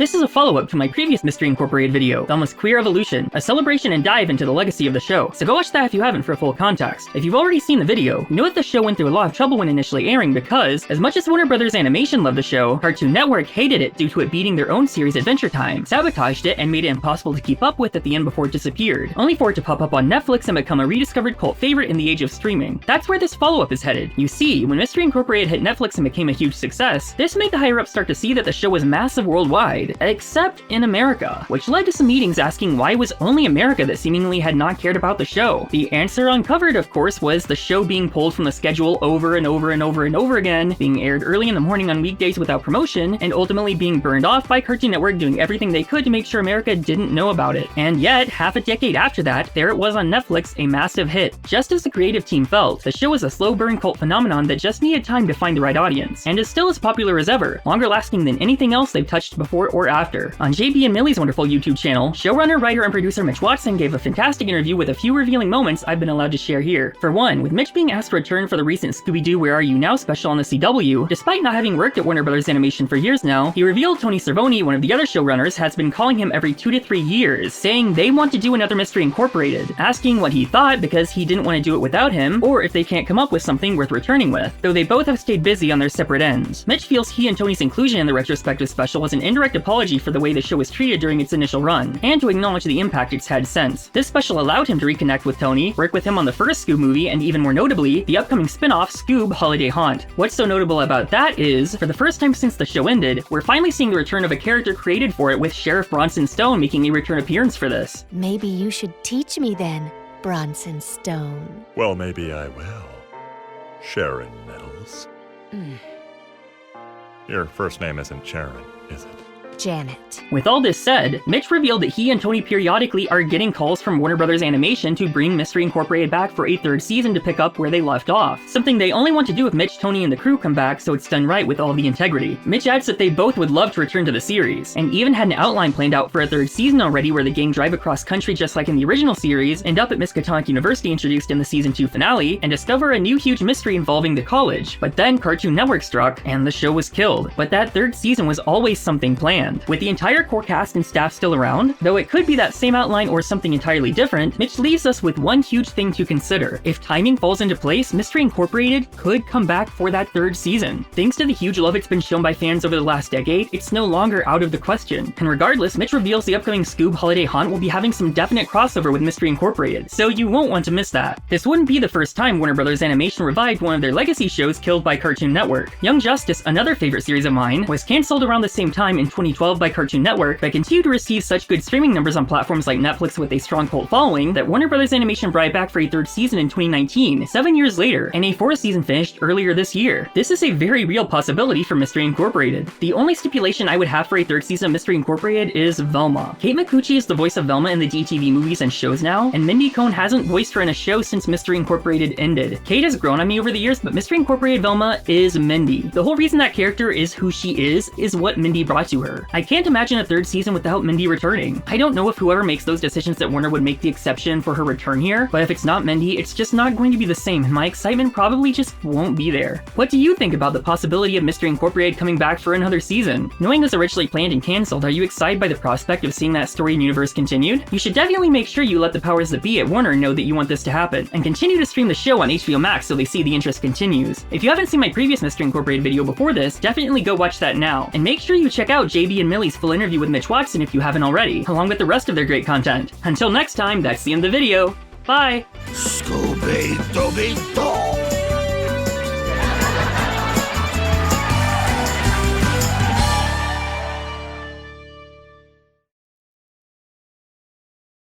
This is a follow-up to my previous Mystery Incorporated video, Velma's Queer Evolution, a celebration and dive into the legacy of the show, so go watch that if you haven't for full context. If you've already seen the video, you know that the show went through a lot of trouble when initially airing because, as much as Warner Brothers Animation loved the show, Cartoon Network hated it due to it beating their own series Adventure Time, sabotaged it, and made it impossible to keep up with at the end before it disappeared, only for it to pop up on Netflix and become a rediscovered cult favorite in the age of streaming. That's where this follow-up is headed. You see, when Mystery Incorporated hit Netflix and became a huge success, this made the higher-ups start to see that the show was massive worldwide, except in America, which led to some meetings asking why it was only America that seemingly had not cared about the show. The answer uncovered, of course, was the show being pulled from the schedule over and over and over and over again, being aired early in the morning on weekdays without promotion, and ultimately being burned off by Cartoon Network doing everything they could to make sure America didn't know about it. And yet, half a decade after that, there it was on Netflix, a massive hit. Just as the creative team felt, the show was a slow burn cult phenomenon that just needed time to find the right audience, and is still as popular as ever, longer lasting than anything else they've touched before or after. On JB and Millie's wonderful YouTube channel, showrunner, writer, and producer Mitch Watson gave a fantastic interview with a few revealing moments I've been allowed to share here. For one, with Mitch being asked to return for the recent Scooby-Doo Where Are You Now special on the CW, despite not having worked at Warner Brothers Animation for years now, he revealed Tony Cervoni, one of the other showrunners, has been calling him every 2 to 3 years, saying they want to do another Mystery Incorporated, asking what he thought because he didn't want to do it without him, or if they can't come up with something worth returning with, though they both have stayed busy on their separate ends. Mitch feels he and Tony's inclusion in the retrospective special was an indirect apology for the way the show was treated during its initial run, and to acknowledge the impact it's had since. This special allowed him to reconnect with Tony, work with him on the first Scoob movie, and even more notably, the upcoming spin-off SCOOB Holiday Haunt. What's so notable about that is, for the first time since the show ended, we're finally seeing the return of a character created for it, with Sheriff Bronson Stone making a return appearance for this. Maybe you should teach me then, Bronson Stone. Well, maybe I will. Sharon Nettles. Your first name isn't Sharon, is it? Janet. With all this said, Mitch revealed that he and Tony periodically are getting calls from Warner Brothers Animation to bring Mystery Incorporated back for a third season to pick up where they left off, something they only want to do if Mitch, Tony, and the crew come back so it's done right with all the integrity. Mitch adds that they both would love to return to the series, and even had an outline planned out for a third season already where the gang drive across country just like in the original series, end up at Miskatonic University introduced in the season 2 finale, and discover a new huge mystery involving the college. But then Cartoon Network struck, and the show was killed. But that third season was always something planned. With the entire core cast and staff still around, though it could be that same outline or something entirely different, Mitch leaves us with one huge thing to consider. If timing falls into place, Mystery Incorporated could come back for that third season. Thanks to the huge love it's been shown by fans over the last decade, it's no longer out of the question. And regardless, Mitch reveals the upcoming SCOOB Holiday Haunt will be having some definite crossover with Mystery Incorporated, so you won't want to miss that. This wouldn't be the first time Warner Brothers Animation revived one of their legacy shows killed by Cartoon Network. Young Justice, another favorite series of mine, was cancelled around the same time in 2012 by Cartoon Network, but continued to receive such good streaming numbers on platforms like Netflix with a strong cult following that Warner Brothers Animation brought it back for a third season in 2019, 7 years later, and a fourth season finished earlier this year. This is a very real possibility for Mystery Incorporated. The only stipulation I would have for a third season of Mystery Incorporated is Velma. Kate Micucci is the voice of Velma in the DTV movies and shows now, and Mindy Cohn hasn't voiced her in a show since Mystery Incorporated ended. Kate has grown on me over the years, but Mystery Incorporated Velma is Mindy. The whole reason that character is who she is what Mindy brought to her. I can't imagine a third season without Mindy returning. I don't know if whoever makes those decisions at Warner would make the exception for her return here, but if it's not Mindy, it's just not going to be the same, and my excitement probably just won't be there. What do you think about the possibility of Mystery Incorporated coming back for another season? Knowing this originally planned and cancelled, are you excited by the prospect of seeing that story and universe continued? You should definitely make sure you let the powers that be at Warner know that you want this to happen, and continue to stream the show on HBO Max so they see the interest continues. If you haven't seen my previous Mystery Incorporated video before this, definitely go watch that now, and make sure you check out JB and Millie's full interview with Mitch Watson if you haven't already, along with the rest of their great content. Until next time, that's the end of the video. Bye! Scooby-Dooby-Doo!